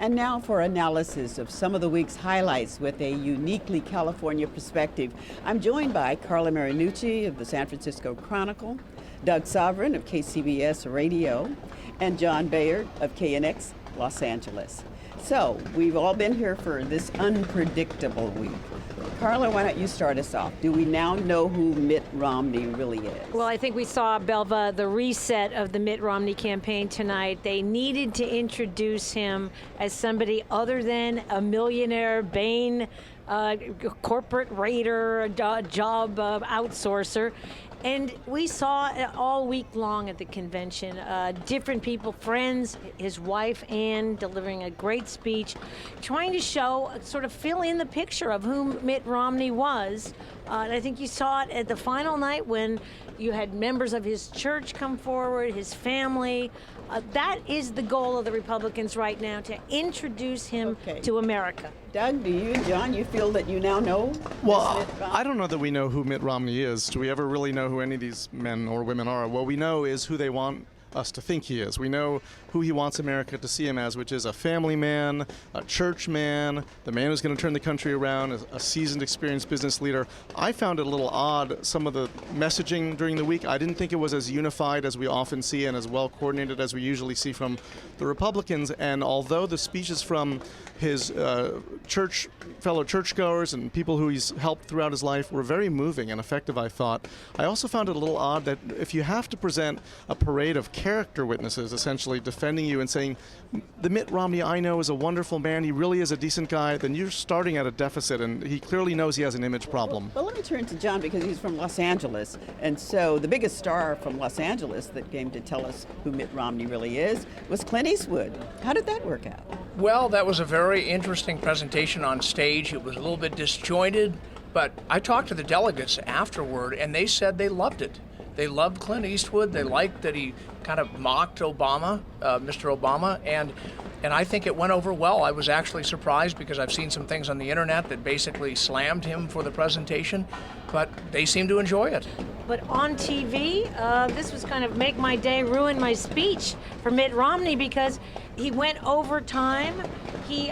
And now for analysis of some of the week's highlights with a uniquely California perspective. I'm joined by Carla Marinucci of the San Francisco Chronicle, Doug Sovern of KCBS Radio, and John Baird of KNX Los Angeles. So we've all been here for this unpredictable week. Carla, why don't you start us off? Do we now know who Mitt Romney really is? Well, I think we saw, Belva, the reset of the Mitt Romney campaign tonight. They needed to introduce him as somebody other than a millionaire, Bain, corporate raider, job outsourcer. And we saw it all week long at the convention, different people, friends, his wife, Ann, delivering a great speech, trying to show, sort of fill in the picture of who Mitt Romney was. And I think you saw it at the final night when you had members of his church come forward, his family. That is the goal of the Republicans right now, to introduce him to America. Doug, do you, John, you feel that you now know? Well, I don't know that we know who Mitt Romney is. Do we ever really know who any of these men or women are? What we know is who they want us to think he is. We know who he wants America to see him as, which is a family man, a church man, the man who's going to turn the country around, a seasoned, experienced business leader. I found it a little odd, some of the messaging during the week. I didn't think it was as unified as we often see and as well coordinated as we usually see from the Republicans. And although the speeches from his fellow churchgoers and people who he's helped throughout his life were very moving and effective, I thought, I also found it a little odd that if you have to present a parade of character witnesses essentially defending you and saying, the Mitt Romney I know is a wonderful man, he really is a decent guy, then you're starting at a deficit, and he clearly knows he has an image problem. Well, let me turn to John because he's from Los Angeles. And so the biggest star from Los Angeles that came to tell us who Mitt Romney really is was Clint Eastwood. How did that work out? Well, that was a very interesting presentation on stage. It was a little bit disjointed, but I talked to the delegates afterward, and they said they loved it. They loved Clint Eastwood. They liked that he kind of mocked Obama, Mr. Obama, and I think it went over well. I was actually surprised because I've seen some things on the internet that basically slammed him for the presentation, but they seemed to enjoy it. But on TV, this was kind of make my day, ruin my speech for Mitt Romney because he went over time. He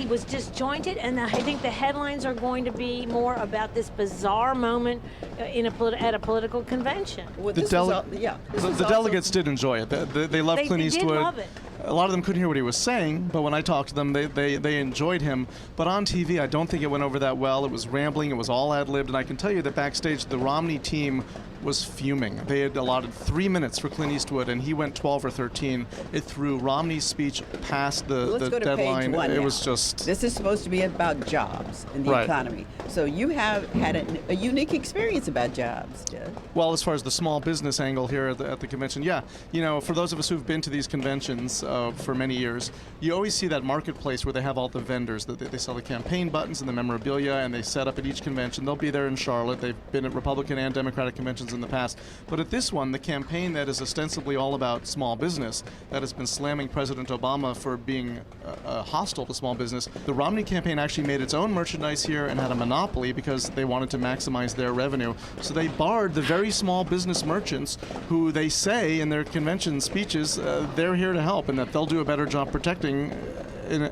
was disjointed, and I think the headlines are going to be more about this bizarre moment at a political convention. Well, The delegates did enjoy it. They loved Clint Eastwood. They did love it. A lot of them couldn't hear what he was saying, but when I talked to them, they enjoyed him. But on TV, I don't think it went over that well. It was rambling. It was all ad-libbed. And I can tell you that backstage, the Romney team was fuming. They had allotted 3 minutes for Clint Eastwood, and he went 12 or 13. It threw Romney's speech past the deadline. It was just... This is supposed to be about jobs and the economy. So you have had a unique experience about jobs, Jeff. Well, as far as the small business angle here at the convention, yeah. You know, for those of us who've been to these conventions for many years, you always see that marketplace where they have all the vendors. They sell the campaign buttons and the memorabilia, and they set up at each convention. They'll be there in Charlotte. They've been at Republican and Democratic conventions in the past. But at this one, the campaign that is ostensibly all about small business, that has been slamming President Obama for being hostile to small business, the Romney campaign actually made its own merchandise here and had a monopoly because they wanted to maximize their revenue. So they barred the very small business merchants who they say in their convention speeches they're here to help and that they'll do a better job protecting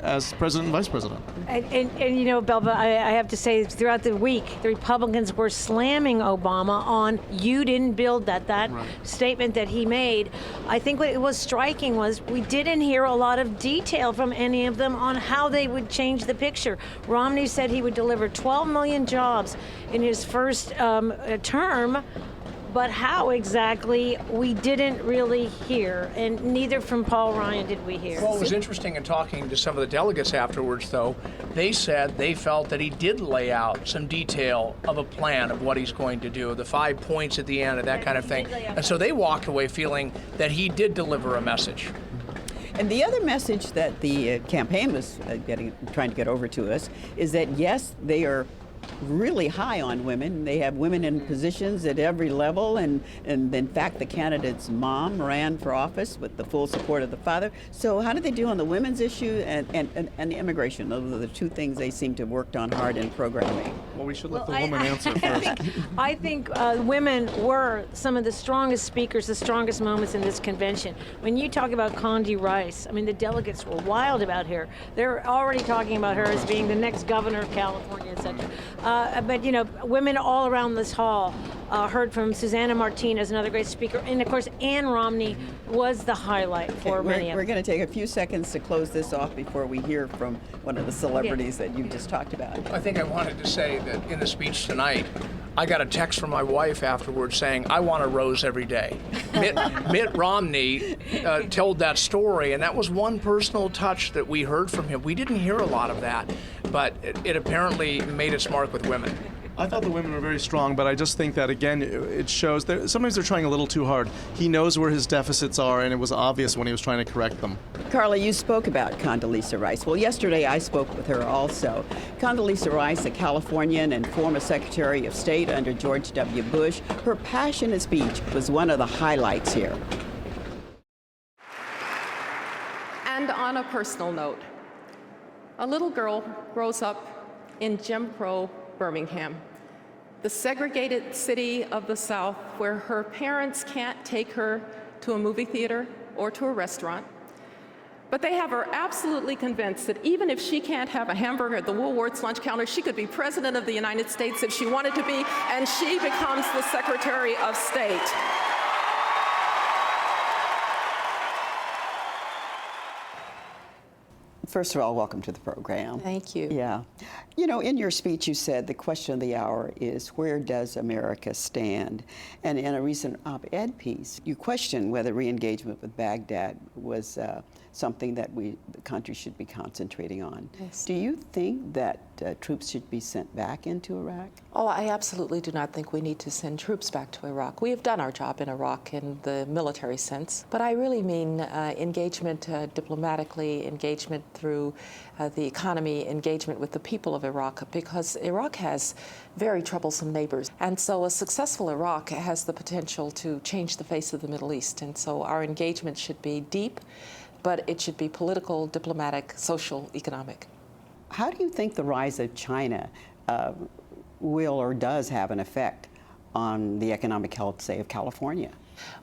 as president and vice president. And you know, Belva, I have to say, throughout the week, the Republicans were slamming Obama on, you didn't build that right. Statement that he made. I think what was striking was we didn't hear a lot of detail from any of them on how they would change the picture. Romney said he would deliver 12 million jobs in his first term. But how exactly, we didn't really hear, and neither from Paul Ryan did we hear. Well, it was interesting in talking to some of the delegates afterwards, though. They said they felt that he did lay out some detail of a plan of what he's going to do, the 5 points at the end and that kind of thing. And so they walked away feeling that he did deliver a message. And the other message that the campaign was trying to get over to us is that, yes, they are really high on women. They have women in positions at every level, and in fact, the candidate's mom ran for office with the full support of the father. So how did they do on the women's issue and the immigration? Those are the two things they seem to have worked on hard in programming. Well, we should let the woman answer first. I think women were some of the strongest speakers, the strongest moments in this convention. When you talk about Condi Rice, I mean, the delegates were wild about her. They're already talking about her as being the next governor of California, etc. But, you know, women all around this hall heard from Susanna Martinez, another great speaker. And, of course, Ann Romney was the highlight for many of them. We're going to take a few seconds to close this off before we hear from one of the celebrities that you just talked about. I think I wanted to say that in the speech tonight, I got a text from my wife afterwards saying, I want a rose every day. Mitt Romney told that story, and that was one personal touch that we heard from him. We didn't hear a lot of that, but it apparently made its mark with women. I thought the women were very strong, but I just think that, again, it shows that sometimes they're trying a little too hard. He knows where his deficits are, and it was obvious when he was trying to correct them. Carla, you spoke about Condoleezza Rice. Well, yesterday I spoke with her also. Condoleezza Rice, a Californian and former Secretary of State under George W. Bush, her passionate speech was one of the highlights here. And on a personal note, a little girl grows up in Jim Crow Birmingham, the segregated city of the South where her parents can't take her to a movie theater or to a restaurant. But they have her absolutely convinced that even if she can't have a hamburger at the Woolworth's lunch counter, she could be President of the United States if she wanted to be, and she becomes the Secretary of State. First of all, welcome to the program. Thank you. Yeah. You know, in your speech, you said the question of the hour is, where does America stand? And in a recent op-ed piece, you questioned whether re-engagement with Baghdad was something that the country should be concentrating on. Yes. Do you think that troops should be sent back into Iraq? Oh, I absolutely do not think we need to send troops back to Iraq. We have done our job in Iraq in the military sense, but I really mean engagement diplomatically, engagement through the economy, engagement with the people of Iraq, because Iraq has very troublesome neighbors. And so a successful Iraq has the potential to change the face of the Middle East. And so our engagement should be deep, but it should be political, diplomatic, social, economic. How do you think the rise of China will or does have an effect on the economic health, say, of California?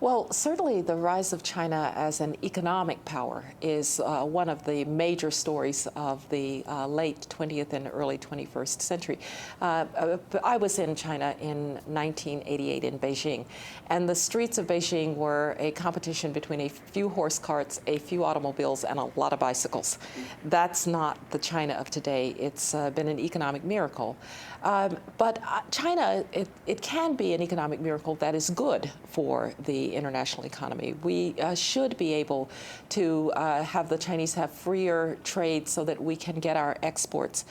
Well, certainly the rise of China as an economic power is one of the major stories of the late 20th and early 21st century. I was in China in 1988 in Beijing, and the streets of Beijing were a competition between a few horse carts, a few automobiles, and a lot of bicycles. That's not the China of today. It's been an economic miracle. But China, it can be an economic miracle that is good for the international economy. We should be able to have the Chinese have freer trade so that we can get our exports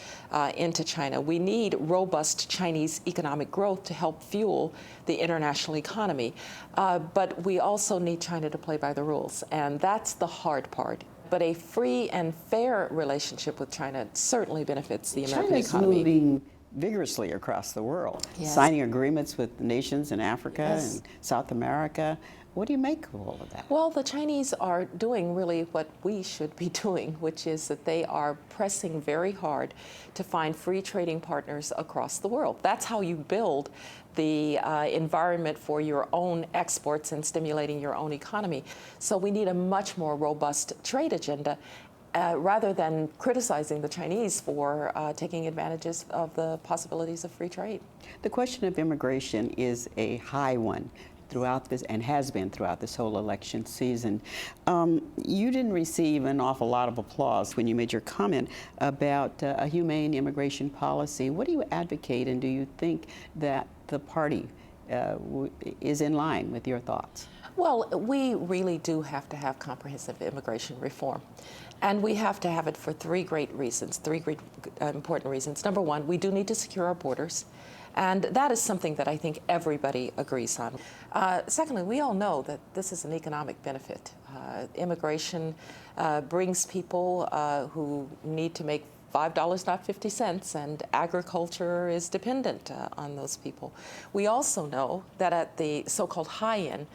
into China. We need robust Chinese economic growth to help fuel the international economy. But we also need China to play by the rules, and that's the hard part. But a free and fair relationship with China certainly benefits the American economy. China's moving vigorously across the world, yes. signing agreements with nations in Africa Yes. and South America. What do you make of all of that? Well, the Chinese are doing really what we should be doing, which is that they are pressing very hard to find free trading partners across the world. That's how you build the environment for your own exports and stimulating your own economy. So we need a much more robust trade agenda. Rather than criticizing the Chinese for taking advantages of the possibilities of free trade. The question of immigration is a high one throughout this, and has been throughout this whole election season. You didn't receive an awful lot of applause when you made your comment about a humane immigration policy. What do you advocate, and do you think that the party is in line with your thoughts? Well, we really do have to have comprehensive immigration reform. And we have to have it for three great important reasons. Number one, we do need to secure our borders. And that is something that I think everybody agrees on. Secondly, we all know that this is an economic benefit. Immigration brings people who need to make $5, not 50 cents, and agriculture is dependent on those people. We also know that at the so-called high-end,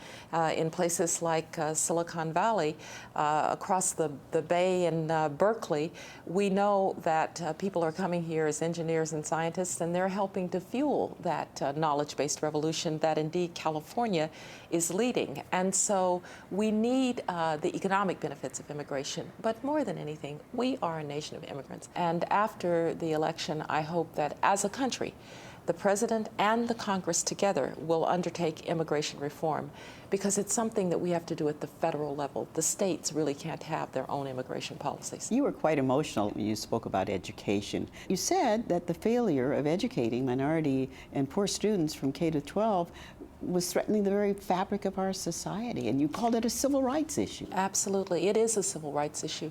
in places like Silicon Valley, across the Bay in Berkeley, we know that people are coming here as engineers and scientists, and they're helping to fuel that knowledge-based revolution that indeed California is leading. And so we need the economic benefits of immigration, but more than anything, we are a nation of immigrants. And after the election, I hope that as a country, the President and the Congress together will undertake immigration reform, because it's something that we have to do at the federal level. The states really can't have their own immigration policies. You were quite emotional when you spoke about education. You said that the failure of educating minority and poor students from K to 12 was threatening the very fabric of our society, and you called it a civil rights issue. Absolutely, it is a civil rights issue,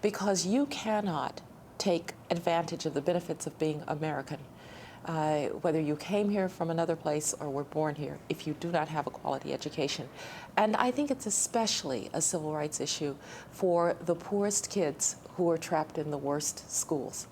because you cannot take advantage of the benefits of being American, whether you came here from another place or were born here, if you do not have a quality education. And I think it's especially a civil rights issue for the poorest kids who are trapped in the worst schools.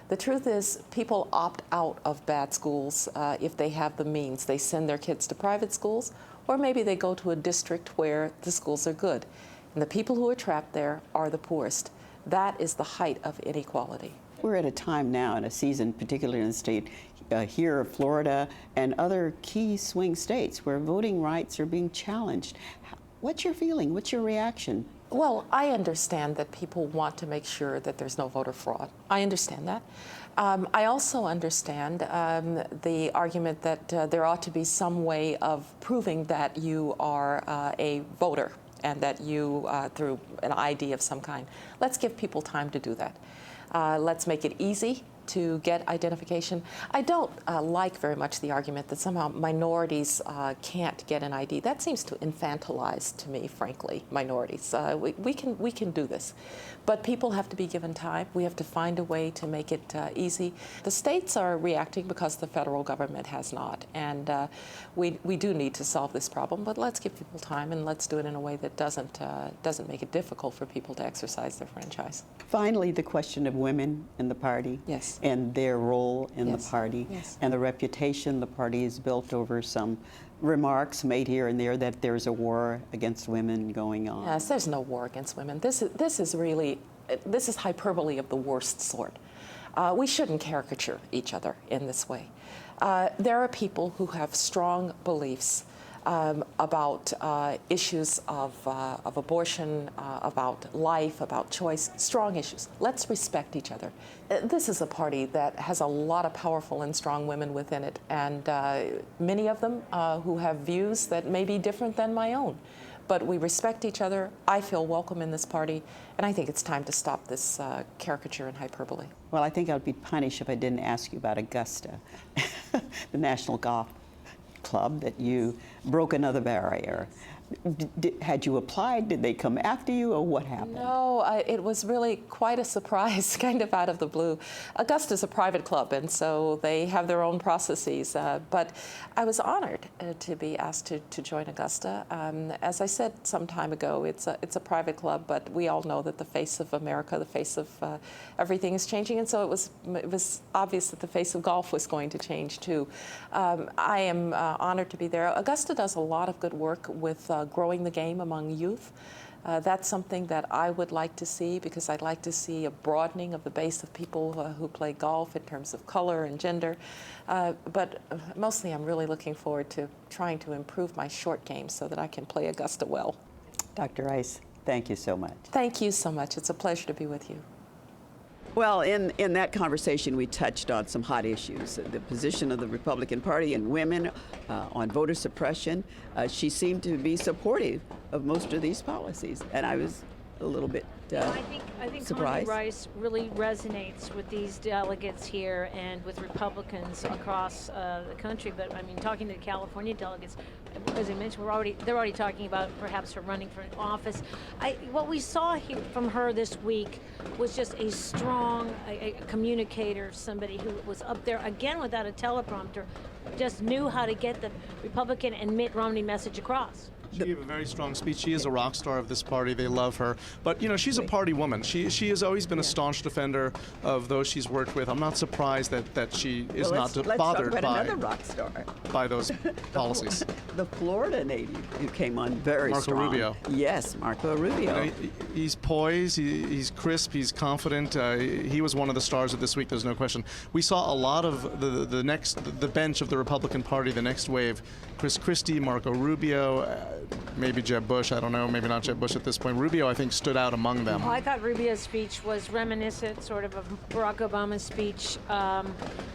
The truth is, people opt out of bad schools if they have the means. They send their kids to private schools, or maybe they go to a district where the schools are good. And the people who are trapped there are the poorest. That is the height of inequality. We're at a time now in a season, particularly in the state here, Florida, and other key swing states where voting rights are being challenged. What's your feeling? What's your reaction? Well, I understand that people want to make sure that there's no voter fraud. I understand that. I also understand the argument that there ought to be some way of proving that you are a voter and that you, through an ID of some kind. Let's give people time to do that. Let's make it easy to get identification. I don't like very much the argument that somehow minorities can't get an ID. That seems to infantilize, to me, frankly, minorities. We can do this. But people have to be given time. We have to find a way to make it easy. The states are reacting because the federal government has not. And we do need to solve this problem, but let's give people time, and let's do it in a way that doesn't make it difficult for people to exercise their franchise. Finally, the question of women in the party. Yes. And their role in the party, yes, and the reputation the party has built over some remarks made here and there that there's a war against women going on. Yes, there's no war against women. This is hyperbole of the worst sort. We shouldn't caricature each other in this way. There are people who have strong beliefs about issues of abortion, about life, about choice, strong issues. Let's respect each other. This is a party that has a lot of powerful and strong women within it, and many of them who have views that may be different than my own. But we respect each other. I feel welcome in this party, and I think it's time to stop this caricature and hyperbole. Well, I think I'd be punished if I didn't ask you about Augusta, the National Golf Club, that you broke another barrier. Had you applied? Did they come after you, or what happened? No, it was really quite a surprise, kind of out of the blue. Augusta's a private club, and so they have their own processes. But I was honored to be asked to join Augusta. As I said some time ago, it's a private club, but we all know that the face of America, the face of everything is changing, and so it was obvious that the face of golf was going to change too. I am honored to be there. Augusta does a lot of good work with growing the game among youth. That's something that I would like to see, because I'd like to see a broadening of the base of people who play golf in terms of color and gender. But mostly I'm really looking forward to trying to improve my short game so that I can play Augusta well. Dr. Rice, thank you so much. Thank you so much. It's a pleasure to be with you. Well, in that conversation, we touched on some hot issues, the position of the Republican Party and women on voter suppression. She seemed to be supportive of most of these policies, and I was a little bit I think surprised. Connie Rice really resonates with these delegates here and with Republicans across the country. But I mean, talking to the California delegates, as I mentioned, they're already talking about perhaps her running for office. What we saw here from her this week was just a strong a communicator, somebody who was up there again without a teleprompter, just knew how to get the Republican and Mitt Romney message across. She gave a very strong speech. She is a rock star of this party. They love her. But, you know, she's a party woman. She has always been a staunch defender of those she's worked with. I'm not surprised that she is let's not talk bothered about another rock star. by those policies. The Florida native who came on very Marco strong. Rubio. Yes, Marco Rubio. You know, he's poised, he's crisp, he's confident. He was one of the stars of this week, there's no question. We saw a lot of the bench of the Republican Party, the next wave. Chris Christie, Marco Rubio, maybe Jeb Bush, I don't know, maybe not Jeb Bush at this point. Rubio, I think, stood out among them. Oh, I thought Rubio's speech was reminiscent sort of Barack Obama's speech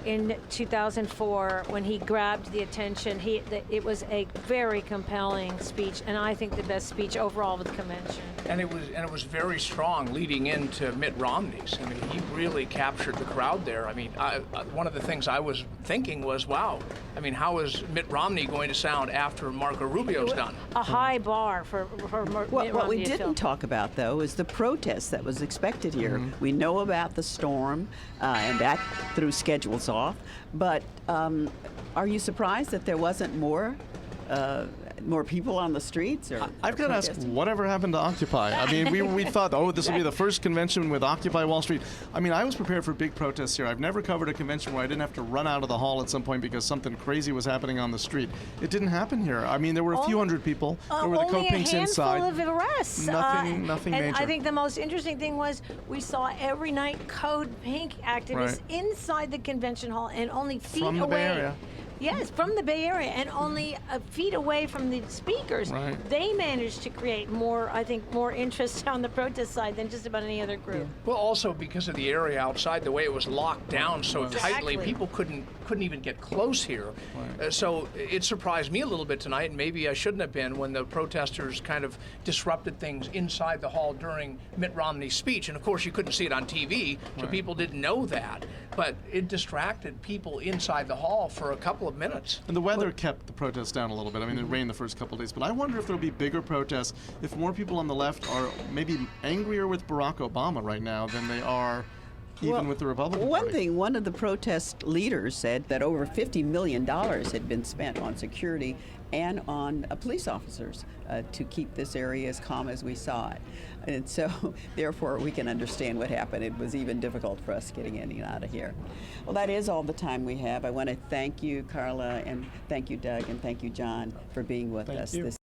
in 2004 when he grabbed the attention. It was a very compelling speech, and I think the best speech overall of the convention. And it was very strong leading into Mitt Romney's. I mean, he really captured the crowd there. I mean, one of the things I was thinking was, wow, I mean, how is Mitt Romney going to sound after Marco Rubio's done? A high bar for Mitt Romney. What we to didn't fill. talk about, though, is the protest that was expected here. We know about the storm, and that threw schedules off. But are you surprised that there wasn't more people on the streets? I've got to ask, whatever happened to Occupy? I mean, we thought, this will be the first convention with Occupy Wall Street. I mean, I was prepared for big protests here. I've never covered a convention where I didn't have to run out of the hall at some point because something crazy was happening on the street. It didn't happen here. I mean, there were a few hundred people. There were the only code pinks a handful inside. of arrests. Nothing and major. I think the most interesting thing was we saw every night code pink activists inside the convention hall and only feet From the away. Bay Area. Yes, from the Bay Area, and only feet away from the speakers. Right. They managed to create more interest on the protest side than just about any other group. Well, also because of the area outside, the way it was locked down so tightly, Exactly. people couldn't even get close here. So it surprised me a little bit tonight, and maybe I shouldn't have been, when the protesters kind of disrupted things inside the hall during Mitt Romney's speech. And of course, you couldn't see it on TV, so people didn't know that. But it distracted people inside the hall for a couple of minutes. And the weather kept the protests down a little bit. I mean, it rained the first couple of days. But I wonder if there'll be bigger protests if more people on the left are maybe angrier with Barack Obama right now than they are even with the Republican Party. One of the protest leaders said that over $50 million had been spent on security and on police officers to keep this area as calm as we saw it. And so, therefore, we can understand what happened. It was even difficult for us getting in and out of here. Well, that is all the time we have. I want to thank you, Carla, and thank you, Doug, and thank you, John, for being with us you. this